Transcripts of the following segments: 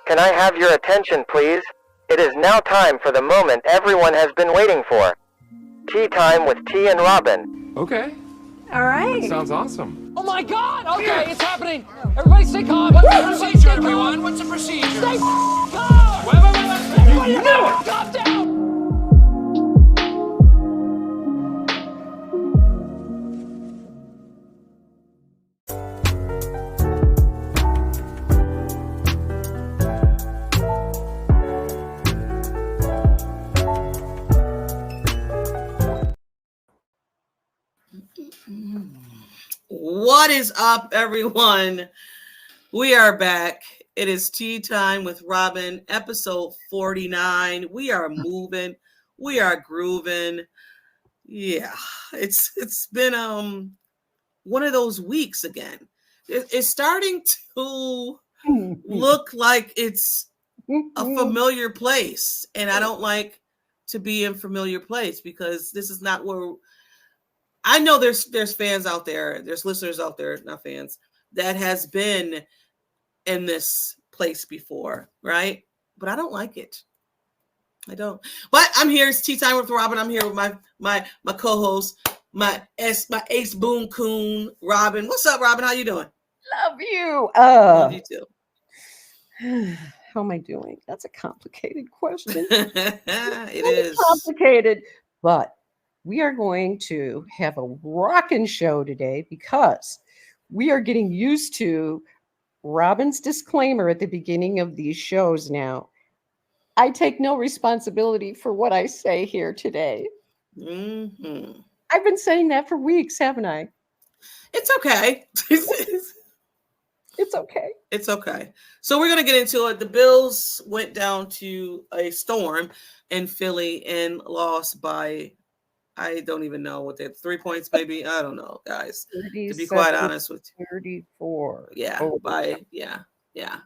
Can I have your attention, please? It is now time for the moment everyone has been waiting for. Tea time with T and Robyn. Okay. All right. That sounds awesome. Oh my God! Okay, it's happening. Everybody stay calm. What's the procedure, everyone? What's the procedure? Stay calm. Wait. Everybody, calm down. What is up, everyone? We are back. It is Tea Time with Robyn, episode 49. We are moving. We are grooving. Yeah, it's been one of those weeks again. It's starting to look like it's a familiar place, and I don't like to be in familiar place because this is not where. I know there's fans out there, there's listeners out there, not fans, that has been in this place before, right? But I don't like it. I don't. But I'm here. It's Tea Time with Robyn. I'm here with my co-host, my ace boon coon, Robyn. What's up, Robyn? How you doing? Love you. Love you too. How am I doing? That's a complicated question. It is complicated, but we are going to have a rockin' show today because we are getting used to Robyn's disclaimer at the beginning of these shows now. I take no responsibility for what I say here today. Mm-hmm. I've been saying that for weeks, haven't I? It's okay. It's okay. It's okay. So we're going to get into it. The Bills went down to a storm in Philly and lost by, I don't even know what they 3 points, maybe. I don't know, guys. To be quite honest with you. 34. Yeah. Yeah.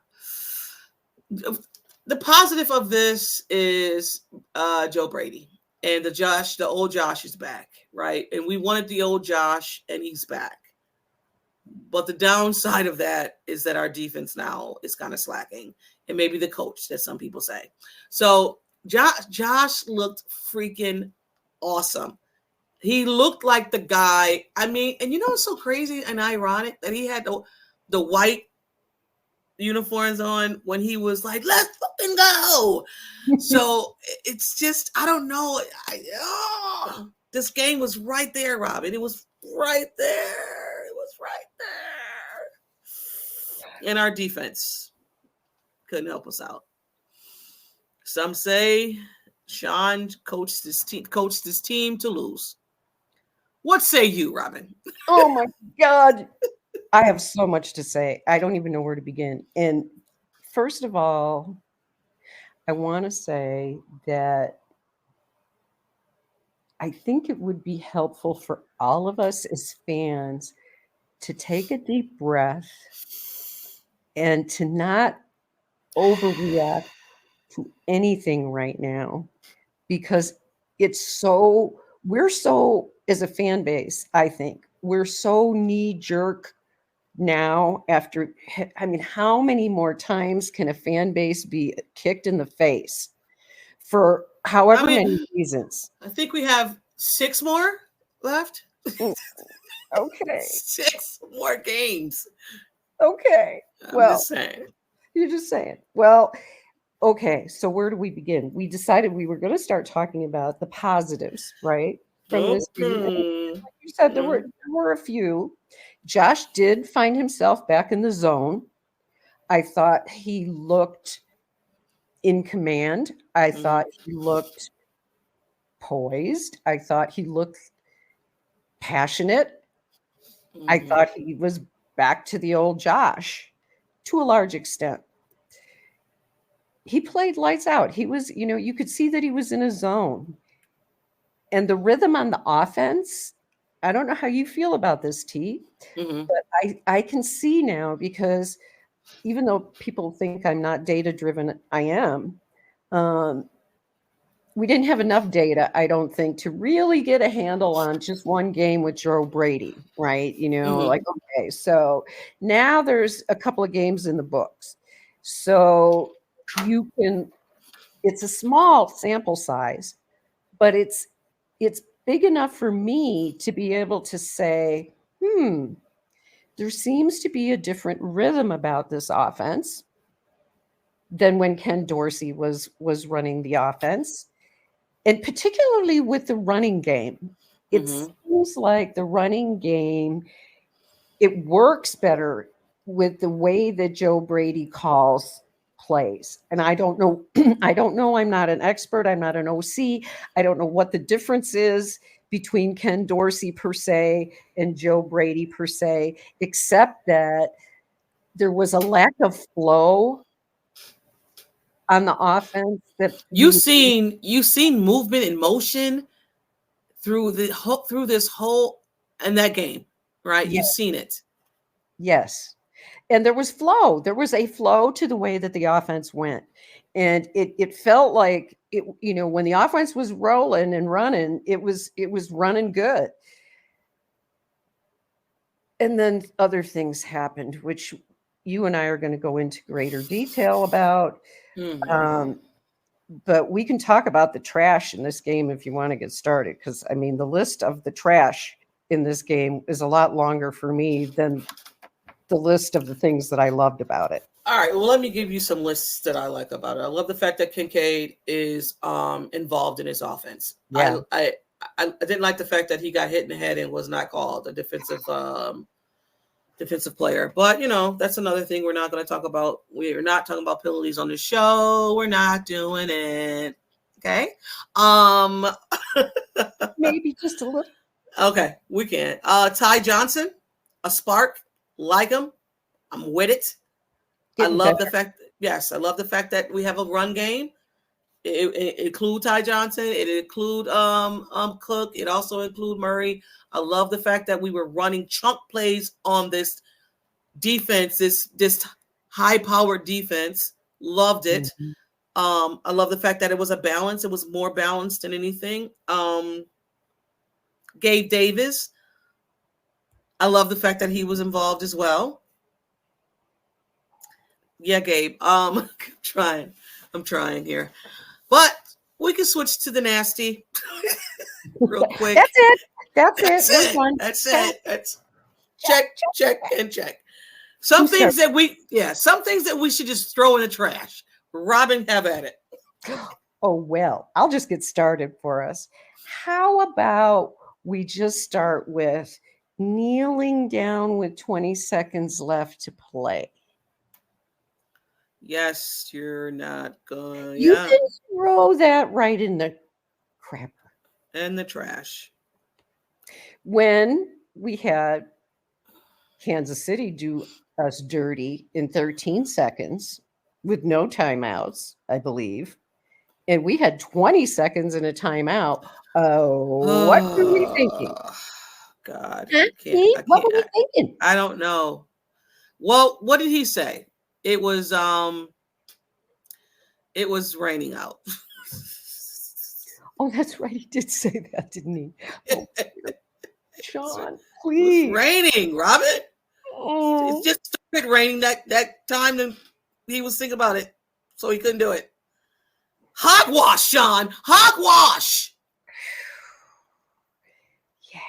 The positive of this is Joe Brady and the old Josh is back, right? And we wanted the old Josh and he's back. But the downside of that is that our defense now is kind of slacking, and maybe the coach, that some people say. So Josh looked freaking awesome. He looked like the guy. I mean, and you know what's so crazy and ironic that he had the white uniforms on when he was like, "Let's fucking go." So it's just, I don't know. This game was right there, Robyn. It was right there. It was right there. And our defense couldn't help us out. Some say Sean coached this team to lose. What say you, Robyn? Oh my God. I have so much to say. I don't even know where to begin. And first of all, I want to say that I think it would be helpful for all of us as fans to take a deep breath and to not overreact to anything right now, because we're so, as a fan base, I think we're so knee-jerk now after, I mean, how many more times can a fan base be kicked in the face for however many reasons? I think we have 6 more left. Okay. 6 more games. Okay. Just saying. You're just saying. Well, okay. So where do we begin? We decided we were going to start talking about the positives, right? From this game. Like you said, there were a few. Josh did find himself back in the zone. I thought he looked in command. I thought he looked poised. I thought he looked passionate. I thought he was back to the old Josh to a large extent. He played lights out. He was, you could see that he was in a zone. And the rhythm on the offense, I don't know how you feel about this, T, but I can see now, because even though people think I'm not data-driven, I am. We didn't have enough data, I don't think, to really get a handle on just one game with Joe Brady, right? Like, okay, so now there's a couple of games in the books. So you can, it's a small sample size, but it's big enough for me to be able to say, there seems to be a different rhythm about this offense than when Ken Dorsey was running the offense. And particularly with the running game, it seems like the running game, it works better with the way that Joe Brady calls plays. And I don't know, I'm not an expert. I'm not an OC. I don't know what the difference is between Ken Dorsey per se and Joe Brady per se, except that there was a lack of flow on the offense that you've seen movement and motion through this whole and that game, right? Yes. You've seen it. Yes. And there was flow. There was a flow to the way that the offense went. And it felt like it, when the offense was rolling and running, it was running good. And then other things happened, which you and I are going to go into greater detail about. But we can talk about the trash in this game if you want to get started. Because, I mean, the list of the trash in this game is a lot longer for me than the list of the things that I loved about it. All right. Well, let me give you some lists that I like about it. I love the fact that Kincaid is involved in his offense. Yeah. I didn't like the fact that he got hit in the head and was not called a defensive player. But, that's another thing we're not going to talk about. We're not talking about penalties on the show. We're not doing it. Okay. Maybe just a little. Okay, we can. Ty Johnson, a spark, like him. I'm with it. I love the fact that we have a run game. It include Ty Johnson. It include Cook. It also include Murray. I love the fact that we were running chunk plays on this defense, this high-powered defense. Loved it. I love the fact that it was a balance. It was more balanced than anything. Gabe Davis. I love the fact that he was involved as well. Yeah, Gabe. I'm trying here. But we can switch to the nasty real quick. That's it. We're done. That's it. That's check, and check. Some things that we should just throw in the trash. Robyn, have at it. Oh, well, I'll just get started for us. How about we just start with kneeling down with 20 seconds left to play? Yes, you're not going. You can throw that right in the crap. And the trash. When we had Kansas City do us dirty in 13 seconds with no timeouts, I believe, and we had 20 seconds in a timeout. What were we thinking? God. What were we thinking? I don't know. Well, what did he say? It was raining out. Oh, that's right. He did say that, didn't he? Oh, Sean, please. It was raining, Robyn. Oh. It just started raining that time, and he was thinking about it, so he couldn't do it. Hogwash, Sean. Hogwash. Yeah.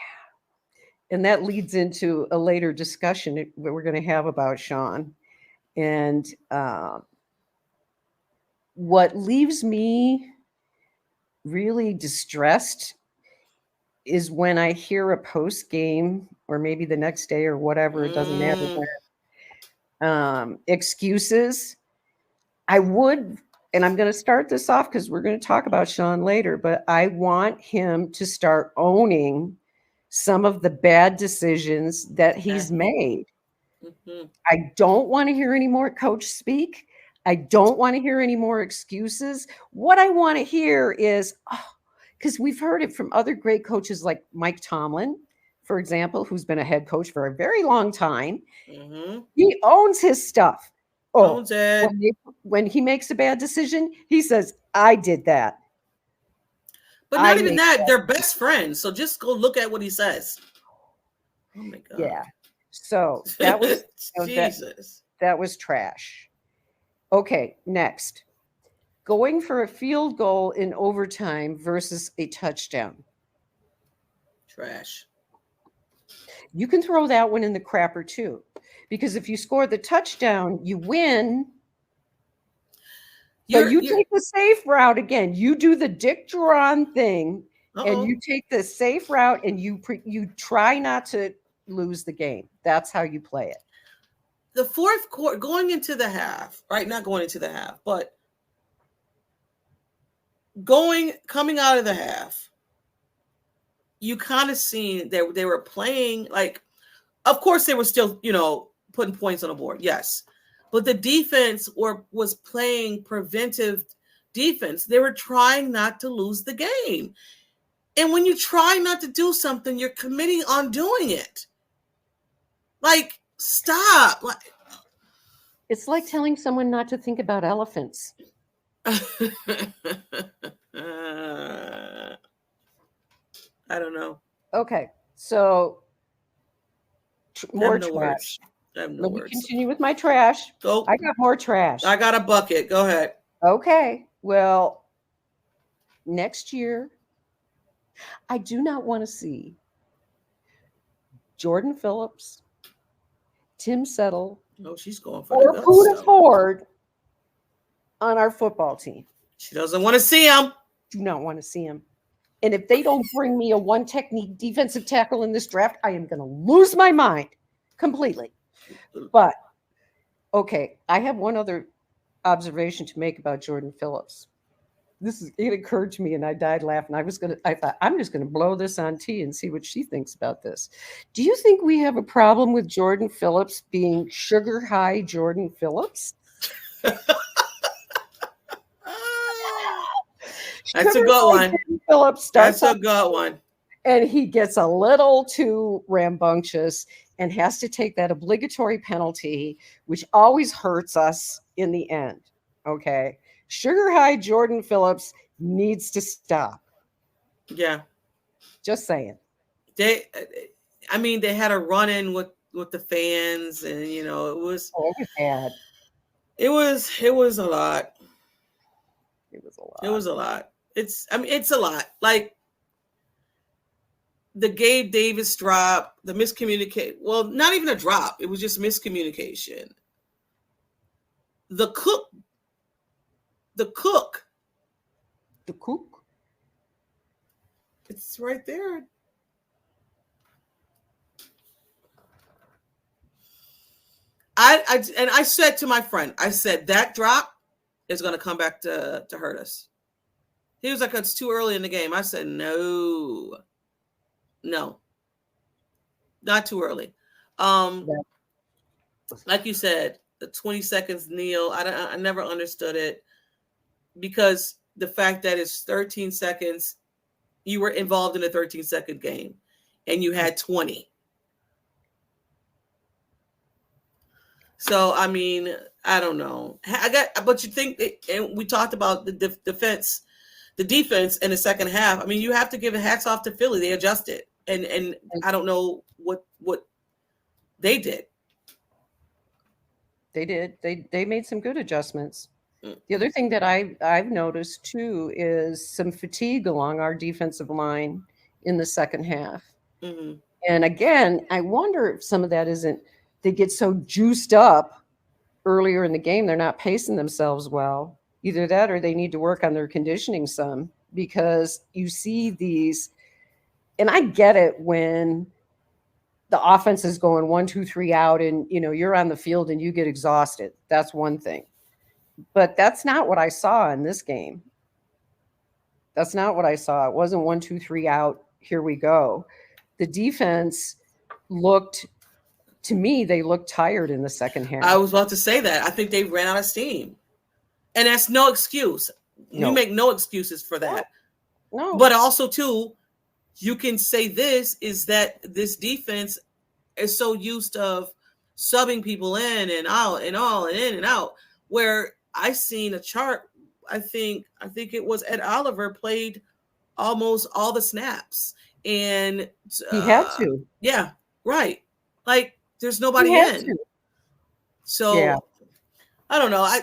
And that leads into a later discussion that we're going to have about Sean. And what leaves me really distressed is when I hear a post game, or maybe the next day or whatever, it doesn't matter, excuses. I would, and I'm going to start this off because we're going to talk about Sean later, but I want him to start owning some of the bad decisions that he's made. I don't want to hear any more coach speak. I don't want to hear any more excuses. What I want to hear is, because we've heard it from other great coaches like Mike Tomlin, for example, who's been a head coach for a very long time. He owns his stuff. Owns it. When he makes a bad decision, he says, I did that. But not even that. They're best friends. So just go look at what he says. Oh, my God. Yeah. So that was Jesus. That was trash. Okay, next. Going for a field goal in overtime versus a touchdown. Trash. You can throw that one in the crapper too, because if you score the touchdown, you win. But you take the safe route again. You do the Dick Duran thing, and you take the safe route, and you try not to lose the game. That's how you play it. The fourth quarter, going into the half, right? Not going into the half, but coming out of the half, you kind of seen that they were playing like, of course they were still, putting points on the board. Yes. But the defense was playing preventive defense. They were trying not to lose the game. And when you try not to do something, you're committing on doing it. Like, stop. It's like telling someone not to think about elephants. I don't know. Okay, so more trash. Words. I have no Let words. me continue with my trash. Go. I got more trash. I got a bucket. Go ahead. Okay, well, next year, I do not want to see Jordan Phillips, Tim Settle, she's going for or Poona Ford on our football team. She doesn't want to see him. Do not want to see him. And if they don't bring me a one technique defensive tackle in this draft, I am going to lose my mind completely. But, okay, I have one other observation to make about Jordan Phillips. It occurred to me and I died laughing. I thought, I'm just going to blow this on T and see what she thinks about this. Do you think we have a problem with Jordan Phillips being sugar high Jordan Phillips? That's a good one. Phillips starts That's a good one. And he gets a little too rambunctious and has to take that obligatory penalty, which always hurts us in the end. Okay. Sugar high Jordan Phillips needs to stop. Yeah. Just saying. They had a run-in with the fans, and it was bad. It was a lot. It was a lot. It was a lot. It's a lot. Like the Gabe Davis drop, the miscommunicate. Well, not even a drop. It was just miscommunication. The cook. It's right there. I said to my friend, I said that drop is going to come back to hurt us. He was like, it's too early in the game. I said, no, not too early. Like you said, the 20 seconds kneel. I never understood it, because the fact that it's 13 seconds, you were involved in a 13-second game and you had 20. So, I don't know. But you think, and we talked about the defense in the second half. You have to give hats off to Philly. They adjusted. And I don't know what they did. They did. They made some good adjustments. The other thing that I've noticed too is some fatigue along our defensive line in the second half. Mm-hmm. And again, I wonder if some of that isn't they get so juiced up earlier in the game, they're not pacing themselves well. Either that or they need to work on their conditioning some, because you see these, and I get it when the offense is going 1, 2, 3 out and you're on the field and you get exhausted. That's one thing. But that's not what I saw in this game. That's not what I saw. It wasn't 1, 2, 3 out. Here we go. The defense looked, to me, they looked tired in the second half. I was about to say that. I think they ran out of steam. And that's no excuse. No. You make no excuses for that. No. But also, too, you can say this is that this defense is so used of subbing people in and out and all and in and out, where I seen a chart. I think it was Ed Oliver played almost all the snaps, and he had to. Yeah, right. Like there's nobody in. To. So yeah. I don't know. I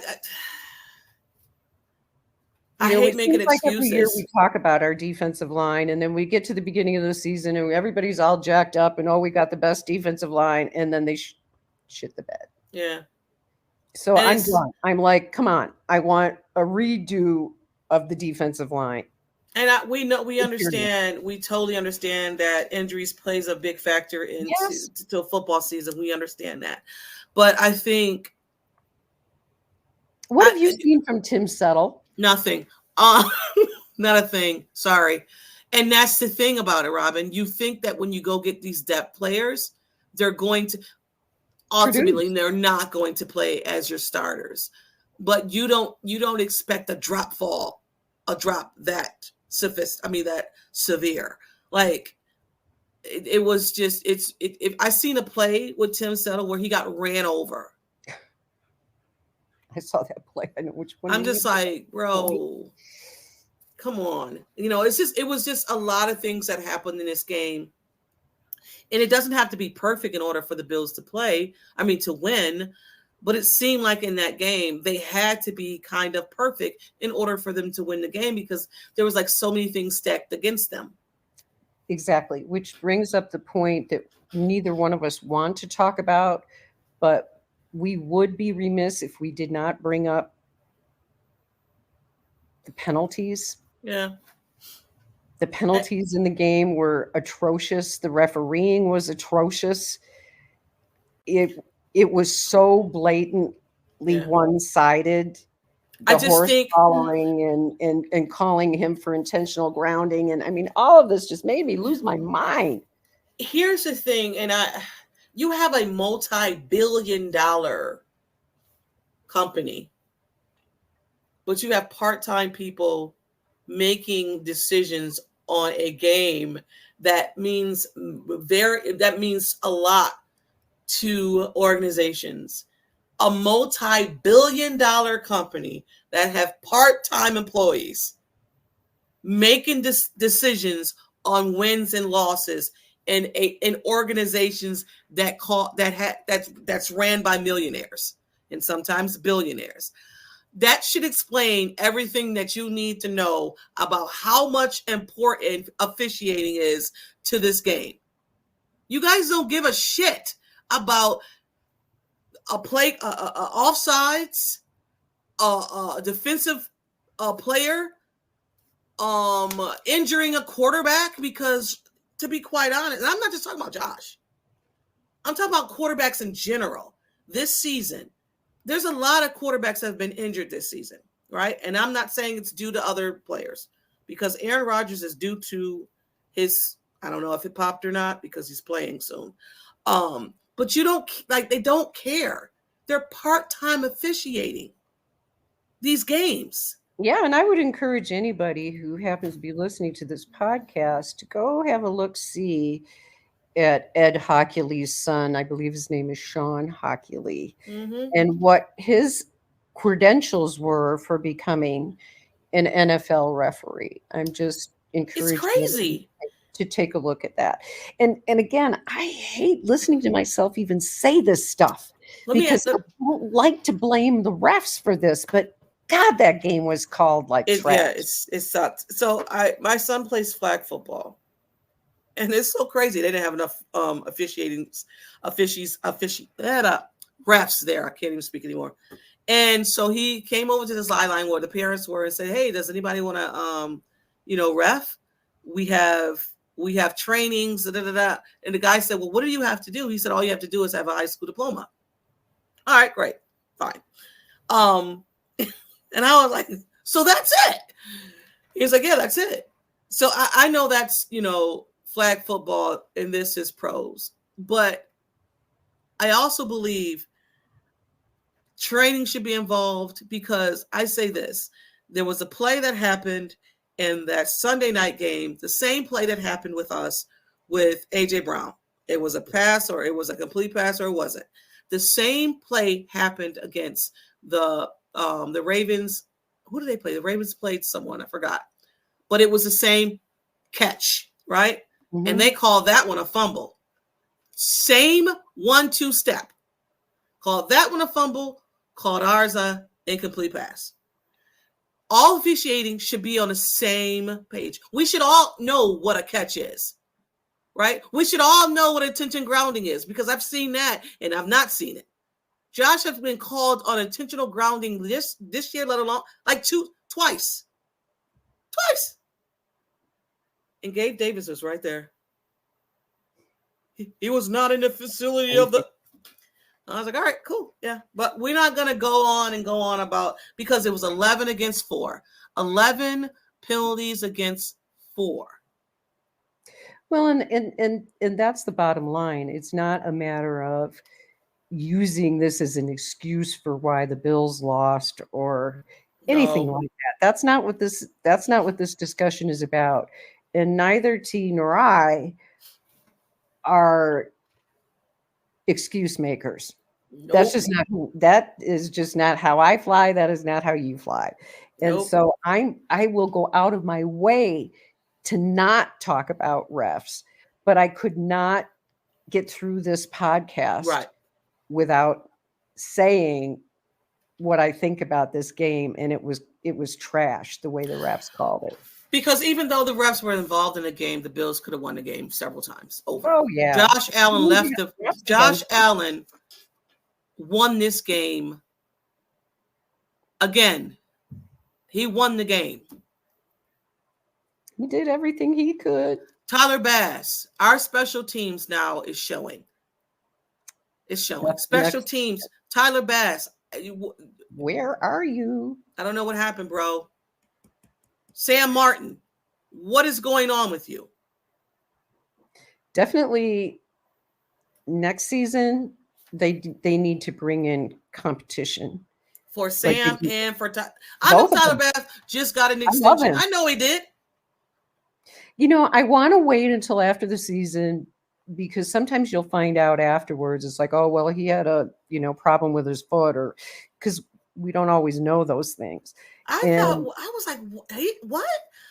You know, hate it making seems like every year excuses. we talk about our defensive line, and then we get to the beginning of the season, and everybody's all jacked up, and we got the best defensive line, and then they shit the bed. Yeah. So And I'm it's done. I'm like, come on, I want a redo of the defensive line. and we Period. understand, we totally understand that injuries plays a big factor into Yes. to a football season. We understand that, but I think What have you seen from Tim Settle? nothing. Not a thing. Sorry. And that's the thing about it, Robyn. You think that when you go get these depth players, they're going to ultimately Produce. they're not going to play as your starters. But you don't expect a drop that that severe. Like it was just I seen a play with Tim Settle where he got ran over. I saw that play. I know which one. I'm just like, bro, come on. You know, it was just a lot of things that happened in this game. And it doesn't have to be perfect in order for the Bills to win. But it seemed like in that game, they had to be kind of perfect in order for them to win the game because there was like so many things stacked against them. Exactly, which brings up the point that neither one of us want to talk about, but we would be remiss if we did not bring up the penalties. Yeah. The penalties in the game were atrocious. The refereeing was atrocious. It was so blatantly one-sided. The horse following and calling him for intentional grounding. And I mean, all of this just made me lose my mind. Here's the thing, and you have a multi-billion-dollar company, but you have part-time people making decisions on a game that means a lot to organizations. A multi-billion-dollar company that have part-time employees making decisions on wins and losses in organizations that's ran by millionaires and sometimes billionaires. That should explain everything that you need to know about how much important officiating is to this game. You guys don't give a shit about a play, offsides, a defensive player, injuring a quarterback. Because to be quite honest, and I'm not just talking about Josh, I'm talking about quarterbacks in general. This season, there's a lot of quarterbacks that have been injured this season, right? And I'm not saying it's due to other players, because Aaron Rodgers is due to his, I don't know if it popped or not because he's playing soon. But they don't care. They're part-time officiating these games. Yeah, and I would encourage anybody who happens to be listening to this podcast to go have a look-see at Ed Hockley's son. I believe his name is Sean Hockley, and what his credentials were for becoming an NFL referee. I'm just encouraging It's crazy to take a look at that. And again, I hate listening to myself even say this stuff because I don't like to blame the refs for this, but God, that game was called like trash. Yeah, it sucked. So my son plays flag football, and it's so crazy. They didn't have enough refs there. I can't even speak anymore. And so he came over to the sideline where the parents were and said, "Hey, does anybody want to, ref? We have trainings." And the guy said, "Well, what do you have to do?" He said, "All you have to do is have a high school diploma." All right, great, fine. And I was like, "So that's it?" He's like, "Yeah, that's it." So I know that's, flag football, and this is pros. But I also believe training should be involved, because I say this. There was a play that happened in that Sunday night game, the same play that happened with us with A.J. Brown. It was a pass, or it was a complete pass, or it wasn't. The same play happened against the Ravens. Who did they play? The Ravens played someone, I forgot. But it was the same catch, right? Mm-hmm. And they called that one a fumble. Same 1-2 step. Called that one a fumble. called ours a incomplete pass. All officiating should be on the same page. We should all know what a catch is, right? We should all know what intentional grounding is, because I've seen that and I've not seen it. Josh has been called on intentional grounding this year, let alone like twice. And Gabe Davis was right there. He was not in the facility of the. I was like, all right, cool. Yeah. But we're not going to go on about, because it was 11 against 4. 11 penalties against 4. Well, and that's the bottom line. It's not a matter of using this as an excuse for why the Bills lost or anything like that. That's not what this discussion is about. And neither T nor I are excuse makers. Nope. That is just not how I fly. That is not how you fly. And so I will go out of my way to not talk about refs, but I could not get through this podcast without saying what I think about this game. And it was trash the way the refs called it. Because even though the refs were involved in the game, the Bills could have won the game several times over. Oh yeah. Josh Allen won this game again. He won the game. He did everything he could. Tyler Bass, our special teams now is showing. It's showing. Special teams, Tyler Bass. Where are you? I don't know what happened, bro. Sam Martin, what is going on with you? Definitely next season, they need to bring in competition. For Sam and for Tyler. I know Tyler Bass just got an extension. I know he did. You know, I want to wait until after the season, because sometimes you'll find out afterwards. It's like, oh, well, he had a, problem with his foot, or because we don't always know those things. I was like, what?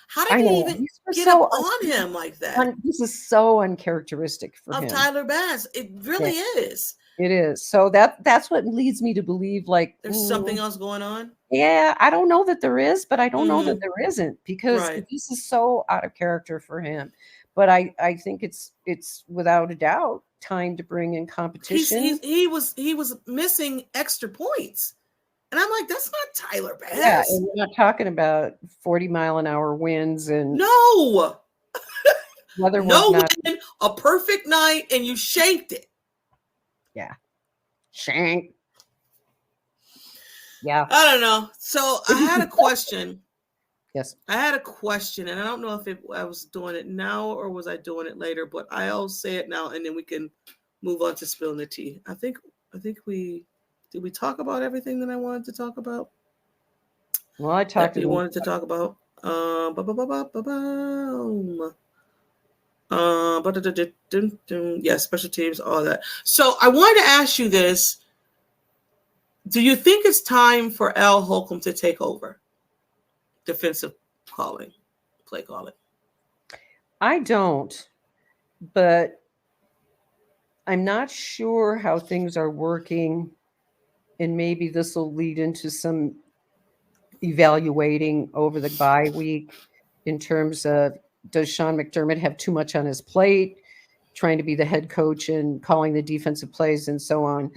How did he even get up on him like that? This is so uncharacteristic for him. Of Tyler Bass. It really is. It is. So that's what leads me to believe like there's something else going on. Yeah, I don't know that there is, but I don't know that there isn't, because this is so out of character for him. But I think it's without a doubt time to bring in competition. He was missing extra points. And I'm like, that's not Tyler Bass. Yeah, and we're not talking about 40-mile-an-hour winds and no. Weather no wind, a perfect night, and you shanked it. Yeah. Shank. Yeah. I don't know. So I had a question. Yes. I had a question, and I don't know if I was doing it now or was I doing it later, but I'll say it now, and then we can move on to spilling the tea. I think did we talk about everything that I wanted to talk about? Well, I talked about wanted to talk about. Yeah, special teams, all that. So I wanted to ask you this. Do you think it's time for Al Holcomb to take over defensive play calling? I don't, but I'm not sure how things are working, and maybe this will lead into some evaluating over the bye week in terms of, does Sean McDermott have too much on his plate, trying to be the head coach and calling the defensive plays and so on?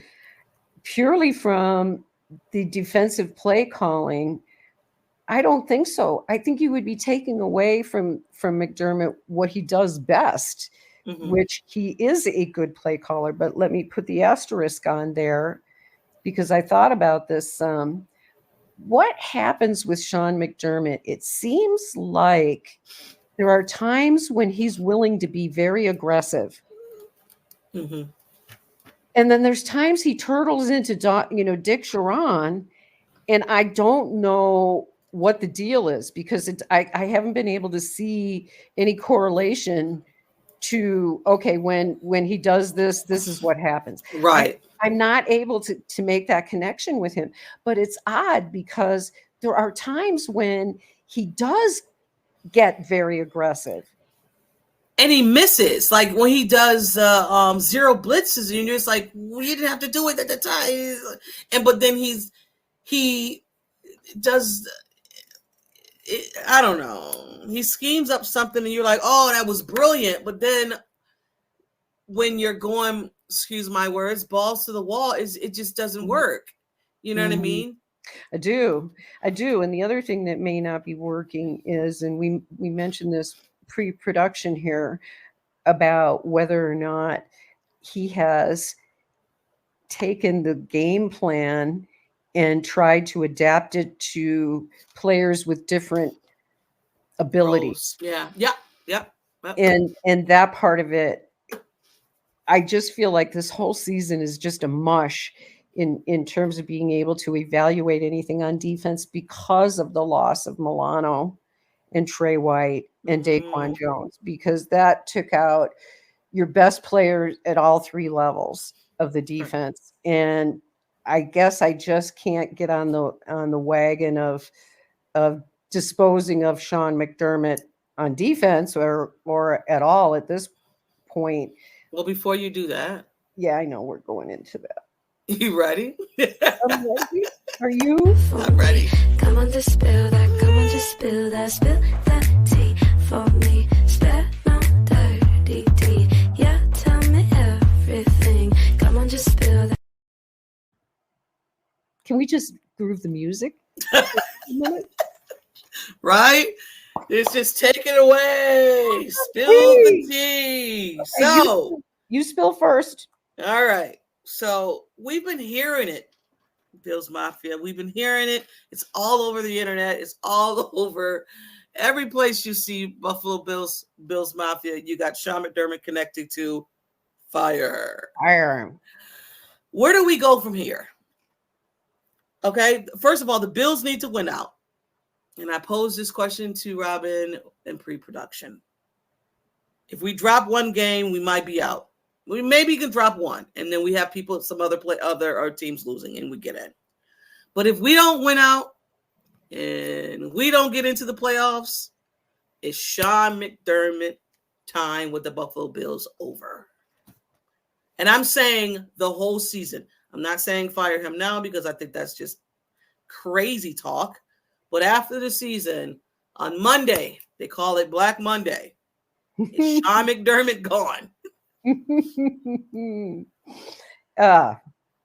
Purely from the defensive play calling, I don't think so. I think you would be taking away from McDermott what he does best, which he is a good play caller. But let me put the asterisk on there, because I thought about this. What happens with Sean McDermott? It seems like there are times when he's willing to be very aggressive. And then there's times he turtles into, Dick Sharon, and I don't know what the deal is, because I haven't been able to see any correlation to, okay, when he does this is what happens. Right. I'm not able to make that connection with him, but it's odd because there are times when he does get very aggressive. And he misses, like when he does zero blitzes, and you're just like, well, you didn't have to do it at the time. But then he does. I don't know. He schemes up something, and you're like, "Oh, that was brilliant," but then when you're going, excuse my words, balls to the wall, it just doesn't work. You know what I mean? I do. And the other thing that may not be working is, and we mentioned this pre-production here, about whether or not he has taken the game plan and tried to adapt it to players with different abilities. Yeah. And that part of it, I just feel like this whole season is just a mush in terms of being able to evaluate anything on defense because of the loss of Milano and Trey White and Daquan Jones, because that took out your best players at all three levels of the defense. And I guess I just can't get on the wagon of disposing of Sean McDermott on defense or at all at this point. Well, before you do that, yeah, I know we're going into that. You ready? I'm ready. Are you? I'm ready. Come on, just spill that. Come on, just spill that tea for me. Spill no dirty tea. Yeah, tell me everything. Come on, just spill that. Can we just groove the music? A minute? Right? It's just take it away. Spill the tea. So you spill first. All right. So we've been hearing it, Bills Mafia. We've been hearing it. It's all over the internet. It's all over every place you see Buffalo Bills Mafia. You got Sean McDermott connected to fire. Where do we go from here? Okay. First of all, the Bills need to win out. And I posed this question to Robyn in pre-production. If we drop one game, we might be out. We maybe can drop one, and then we have people, some other teams losing, and we get in. But if we don't win out and we don't get into the playoffs, it's Sean McDermott time with the Buffalo Bills over. And I'm saying the whole season. I'm not saying fire him now because I think that's just crazy talk. But after the season, on Monday, they call it Black Monday. Is Sean McDermott gone?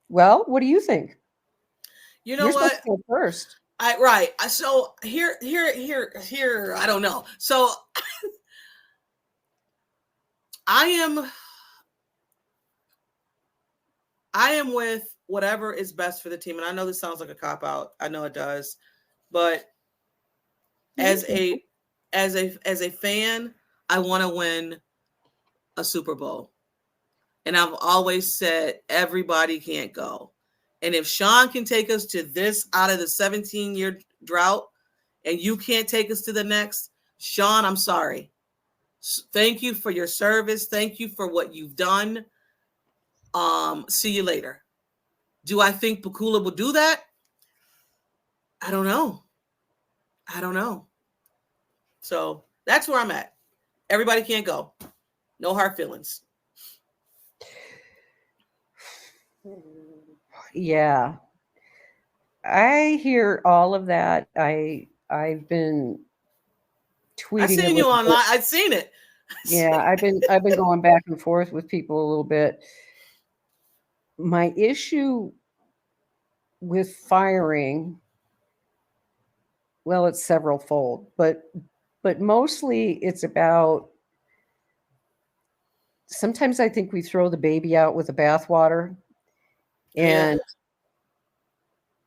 Well, what do you think? You know what? First, Right. So here. I don't know. So I am with whatever is best for the team, and I know this sounds like a cop out. I know it does, but as a fan, I want to win a Super Bowl. And I've always said everybody can't go. And if Sean can take us to this out of the 17-year drought and you can't take us to the next, Sean, I'm sorry. Thank you for your service. Thank you for what you've done. See you later. Do I think Pakula will do that? I don't know. So that's where I'm at. Everybody can't go. No hard feelings. Yeah. I hear all of that. I've been tweeting. I've seen you online. I've seen it. Yeah, I've been going back and forth with people a little bit. My issue with firing, well, it's several-fold, but mostly it's about, sometimes I think we throw the baby out with the bathwater, and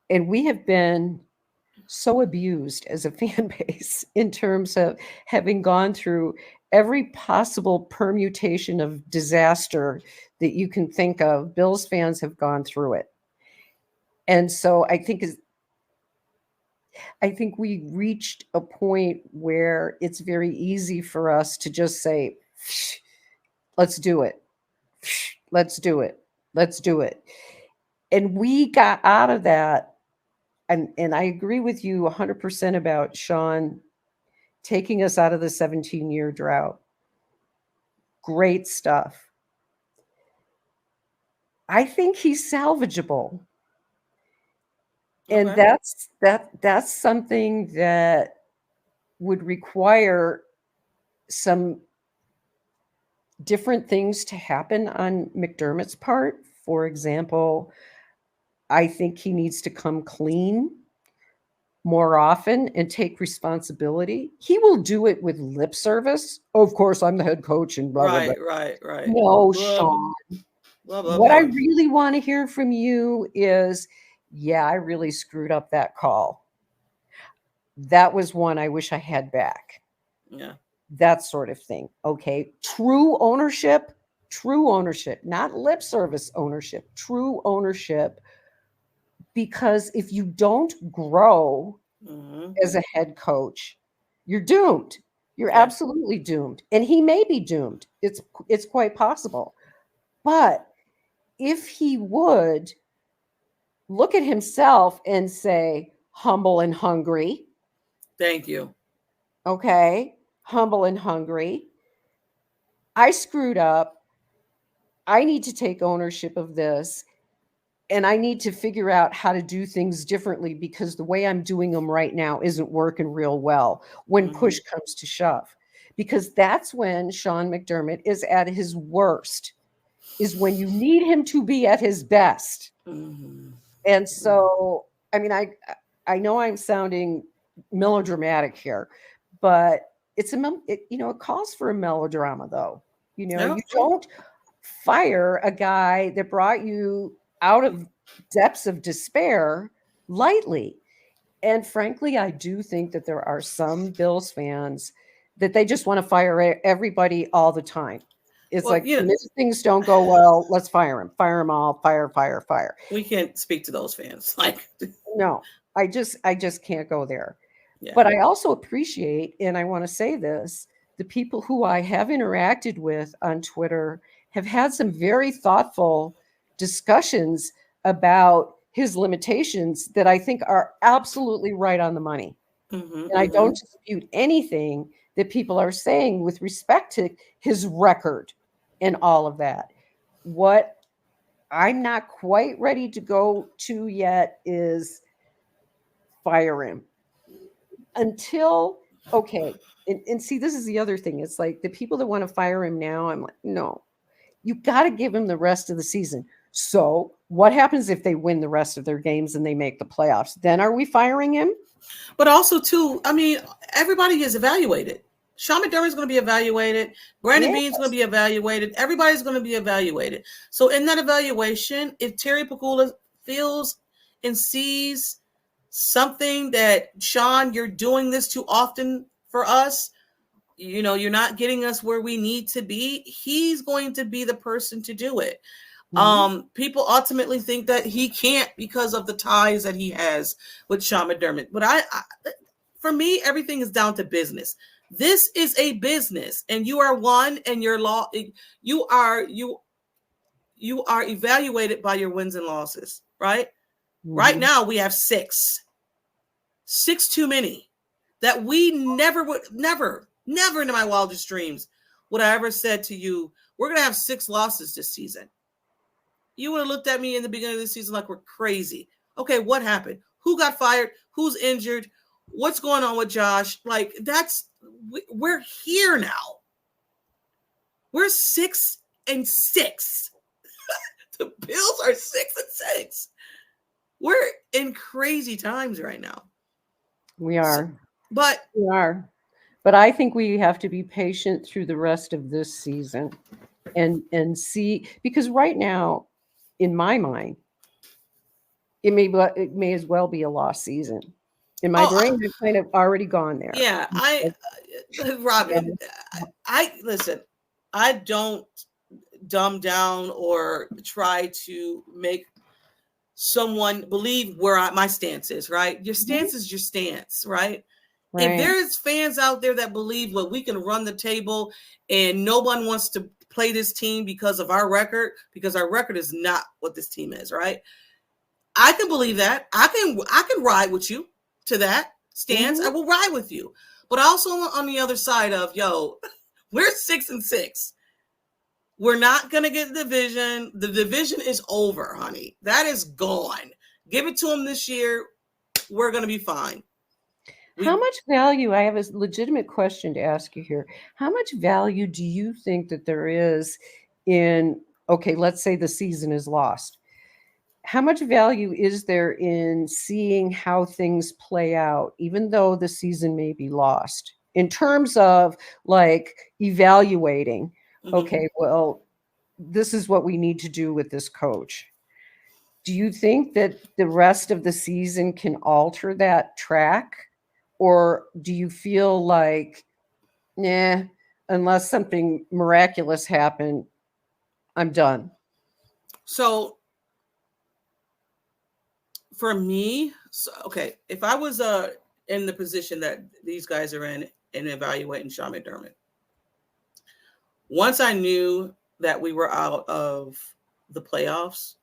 we have been so abused as a fan base in terms of having gone through every possible permutation of disaster that you can think of. Bills fans have gone through it. And so I think we reached a point where it's very easy for us to just say, let's do it. Let's do it. Let's do it. And we got out of that. And I agree with you 100% about Sean taking us out of the 17-year drought. Great stuff. I think he's salvageable. And Okay. that's something that would require some different things to happen on McDermott's part. For example, I think he needs to come clean more often and take responsibility. He will do it with lip service. Of course, I'm the head coach and blah, blah, blah. Right. No, Blah, Sean. blah, blah, What I blah. really want to hear from you is, yeah, I really screwed up that call. That was one I wish I had back. Yeah. That sort of thing. Okay. True ownership, not lip service ownership, true ownership. Because if you don't grow Mm-hmm. as a head coach, you're doomed. You're Yeah. absolutely doomed. And he may be doomed. It's quite possible. But if he would look at himself and say, humble and hungry, Thank you. okay, humble and hungry, I screwed up. I need to take ownership of this. And I need to figure out how to do things differently because the way I'm doing them right now isn't working real well when push comes to shove. Because that's when Sean McDermott is at his worst, is when you need him to be at his best. Mm-hmm. And so, I mean, I know I'm sounding melodramatic here, but it calls for a melodrama, though. Yeah. You don't fire a guy that brought you out of depths of despair lightly. And frankly, I do think that there are some Bills fans that they just want to fire everybody all the time. It's Well, like, things don't go well, let's fire them all, fire. we can't speak to those fans. Like, No, I just can't go there. yeah. But I also appreciate, and I want to say this, the people who I have interacted with on Twitter have had some very thoughtful discussions about his limitations that I think are absolutely right on the money. And I don't dispute anything that people are saying with respect to his record and all of that. What I'm not quite ready to go to yet is fire him until, okay. And see, this is the other thing. It's like the people that want to fire him now, I'm like, no, you got to give him the rest of the season. So what happens if they win the rest of their games and they make the playoffs? Then are we firing him? But also, too, I mean, everybody is evaluated. Sean McDermott is going to be evaluated. Brandon Beane's going to be evaluated. Everybody's going to be evaluated. So in that evaluation, if Terry Pegula feels and sees something that, Sean, you're doing this too often for us, you're not getting us where we need to be, he's going to be the person to do it. People ultimately think that he can't because of the ties that he has with Sean McDermott. But for me, everything is down to business. This is a business, and you are one, and you are evaluated by your wins and losses, right? Right now, we have six too many that we never in my wildest dreams would I ever said to you, we're going to have 6 losses this season. You would have looked at me in the beginning of the season like we're crazy. Okay, what happened? Who got fired? Who's injured? What's going on with Josh? Like, we're here now. We're 6-6. The Bills are 6-6. We're in crazy times right now. We are. We are. But I think we have to be patient through the rest of this season and see, because right now, in my mind, it may as well be a lost season. In my brain, I've kind of already gone there. Yeah, Robyn, listen, I don't dumb down or try to make someone believe where my stance is, right? Your stance is your stance, right? If there's fans out there that believe, well, we can run the table and no one wants to play this team because of our record, because our record is not what this team is, right? I can believe that. I can ride with you to that stance. I will ride with you. But also on the other side of, we're 6-6. We're not going to get the division. The division is over, honey. That is gone. Give it to them this year. we're going to be fine. How much value, I have a legitimate question to ask you here. How much value do you think that there is in, okay, let's say the season is lost. How much value is there in seeing how things play out, even though the season may be lost, in terms of like evaluating, okay, well, this is what we need to do with this coach? Do you think that the rest of the season can alter that track? Or do you feel like, nah, unless something miraculous happened, I'm done? So for me, okay, if I was in the position that these guys are in evaluating Sean McDermott, once I knew that we were out of the playoffs,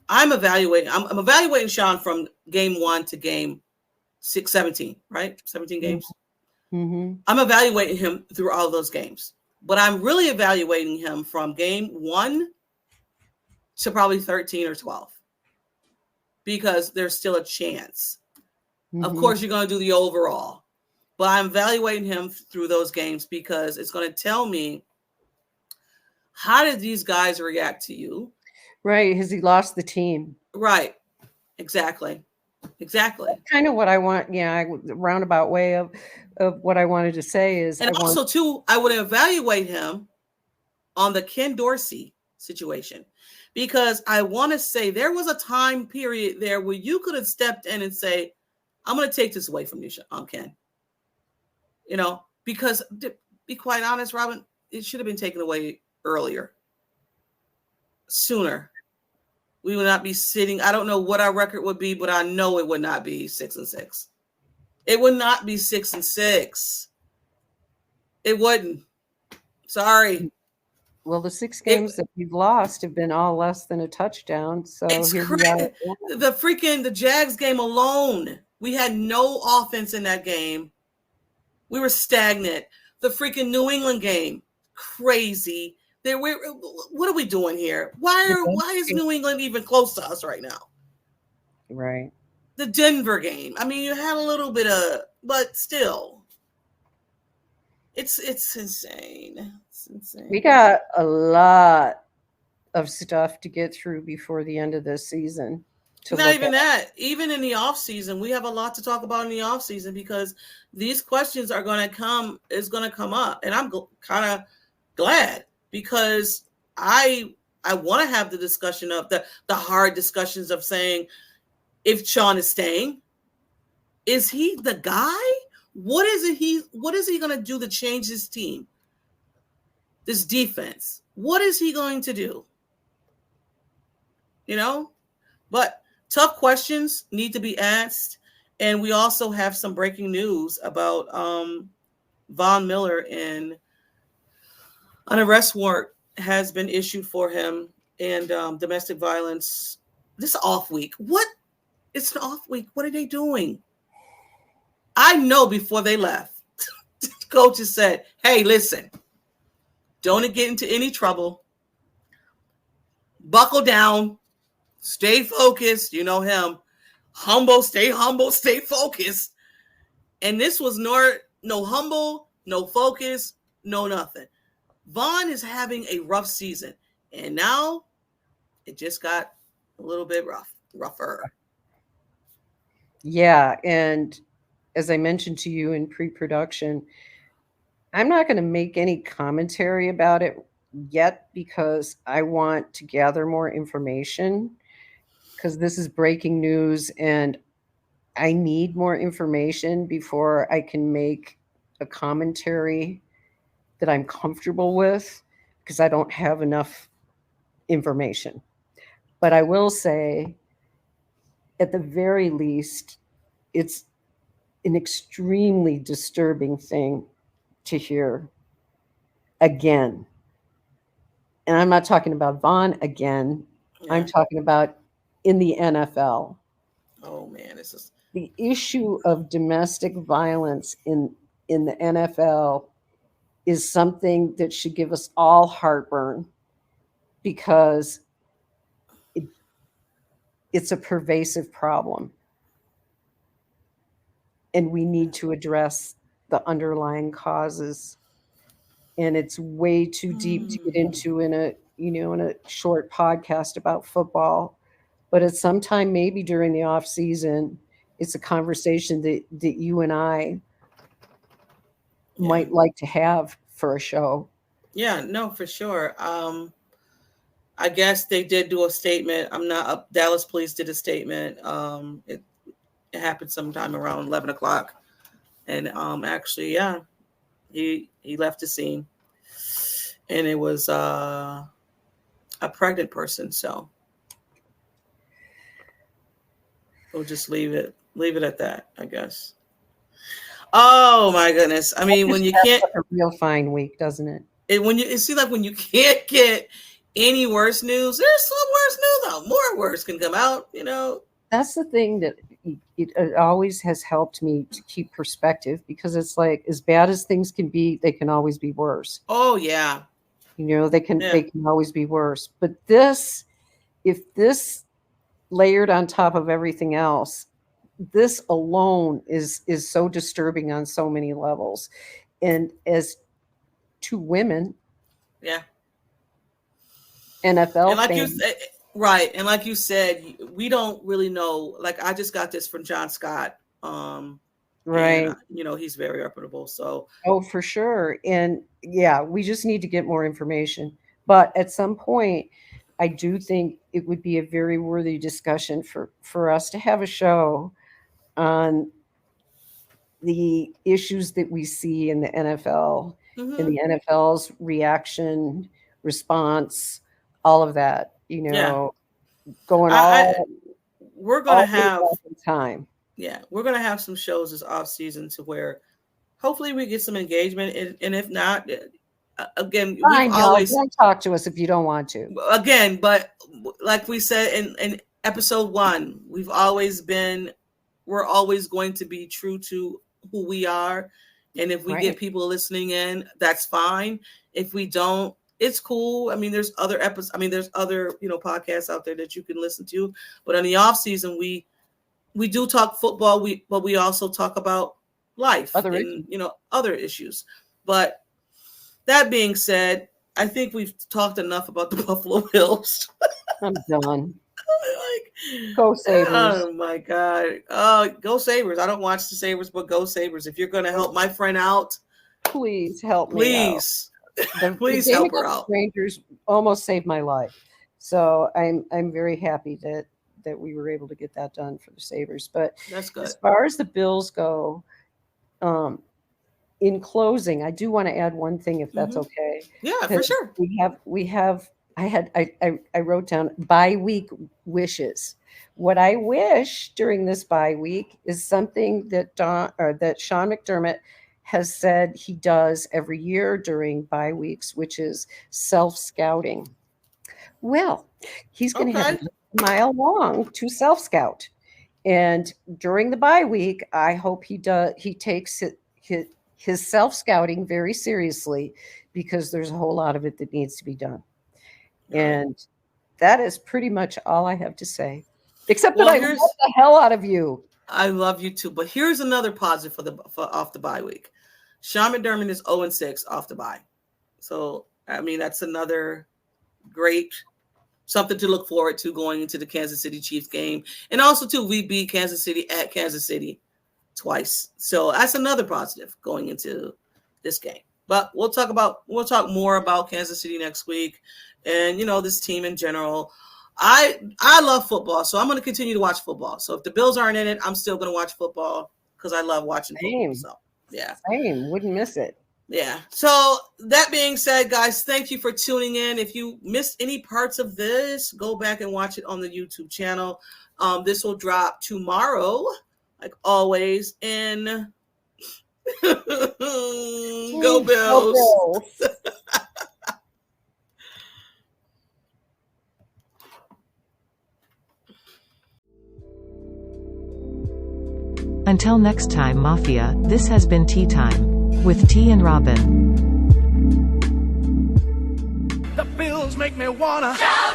I'm evaluating Sean from game 1 to game 17, right? 17 games. Mm-hmm. I'm evaluating him through all those games, but I'm really evaluating him from game 1 to probably 13 or 12, because there's still a chance. Mm-hmm. Of course, you're going to do the overall, but I'm evaluating him through those games because it's going to tell me, how did these guys react to you? Right. Has he lost the team? Right. Exactly. That's kind of what I want. Yeah, roundabout way of what I wanted to say is, and I would evaluate him on the Ken Dorsey situation, because I want to say there was a time period there where you could have stepped in and say, I'm going to take this away from you, Ken. Because to be quite honest, Robyn, it should have been taken away earlier, sooner. We would not be sitting. I don't know what our record would be, but I know it would not be 6-6. It would not be 6-6. It wouldn't. Sorry. Well, the 6 games that we've lost have been all less than a touchdown. So it's crazy. The Jags game alone, we had no offense in that game. We were stagnant. The freaking New England game, crazy. What are we doing here? Why is New England even close to us right now? Right. The Denver game. I mean, you had a little bit of, but still, it's insane. It's insane. We got a lot of stuff to get through before the end of this season. Not even that. Even in the off season, we have a lot to talk about in the off season, because these questions are going to come up, and I'm kind of glad, because I want to have the discussion of the hard discussions of saying, if Sean is staying, is he the guy? What is he going to do to change his team? This defense. What is he going to do? But tough questions need to be asked. And we also have some breaking news about Von Miller, and an arrest warrant has been issued for him, and domestic violence. This off week. What? It's an off week. What are they doing? I know before they left, coaches said, hey, listen, don't get into any trouble. Buckle down. Stay focused. You know him. Stay humble, stay focused. And this was no humble, no focus, no nothing. Vaughn is having a rough season, and now it just got a little bit rougher. Yeah, and as I mentioned to you in pre-production, I'm not going to make any commentary about it yet, because I want to gather more information, because this is breaking news and I need more information before I can make a commentary that I'm comfortable with, because I don't have enough information. But I will say, at the very least, it's an extremely disturbing thing to hear again. And I'm not talking about Vaughn again. Yeah. I'm talking about in the NFL. Oh man, this is the issue of domestic violence in the NFL is something that should give us all heartburn, because it's a pervasive problem. and we need to address the underlying causes. And it's way too deep to get into in a short podcast about football. But at some time, maybe during the off season, it's a conversation that you and I might like to have for a show. Yeah, no, for sure. I guess they did do a statement. I'm not up. Dallas police did a statement. It happened sometime around 11 o'clock. And actually, yeah, he left the scene. And it was a pregnant person. So we'll just leave it at that, I guess. Oh my goodness. I mean, when you can't, a real fine week, doesn't it? It seems like when you can't get any worse news, there's some worse news out. More worse can come out, That's the thing that it always has helped me to keep perspective, because it's like, as bad as things can be, they can always be worse. Oh yeah. They can always be worse. But if this layered on top of everything else, this alone is so disturbing on so many levels. And as two women, NFL and like fans, you said, right, and like you said, we don't really know. Like, I just got this from John Scott, right? And, he's very reputable. So, for sure, and yeah, we just need to get more information. But at some point, I do think it would be a very worthy discussion for us to have a show on the issues that we see in the NFL, and the NFL's reaction, response, all of that, going all. We're going to have time. Yeah, we're going to have some shows this off season to where hopefully we get some engagement, and if not, again, fine, don't talk to us if you don't want to. Again, but like we said in episode 1, we're always going to be true to who we are. And if we get people listening in, that's fine. If we don't, it's cool. I mean, there's other episodes. I mean, there's other, podcasts out there that you can listen to. But in the off season, we do talk football. But we also talk about life, other issues. But that being said, I think we've talked enough about the Buffalo Bills. I'm done. Go Sabres. Oh my God. Go Sabres. I don't watch the Sabres, but go Sabres. If you're going to help my friend out, please help me out. Please help her out. Rangers almost saved my life. So I'm very happy that we were able to get that done for the Sabres. But that's good. As far as the Bills go, in closing, I do want to add one thing, if that's okay. Yeah, for sure. We have I wrote down bye-week wishes. What I wish during this bye week is something that Sean McDermott has said he does every year during bye weeks, which is self-scouting. Well, he's going to have a mile long to self-scout. And during the bye week, I hope he takes his self-scouting very seriously, because there's a whole lot of it that needs to be done. And that is pretty much all I have to say, except that I love the hell out of you. I love you too. But here's another positive for off the bye week. Sean McDermott is 0-6 off the bye. So, I mean, that's another great something to look forward to going into the Kansas City Chiefs game. And also, too, we beat Kansas City at Kansas City twice. So that's another positive going into this game. But we'll talk more about Kansas City next week, and this team in general. I love football, so I'm going to continue to watch football. So if the Bills aren't in it, I'm still going to watch football because I love watching football. So yeah, same, wouldn't miss it. Yeah. So that being said, guys, thank you for tuning in. If you missed any parts of this, go back and watch it on the YouTube channel. This will drop tomorrow, like always. In Go Bills. Go Bills. Until next time, Mafia, this has been Tea Time with T and Robyn. The Bills make me wanna shout.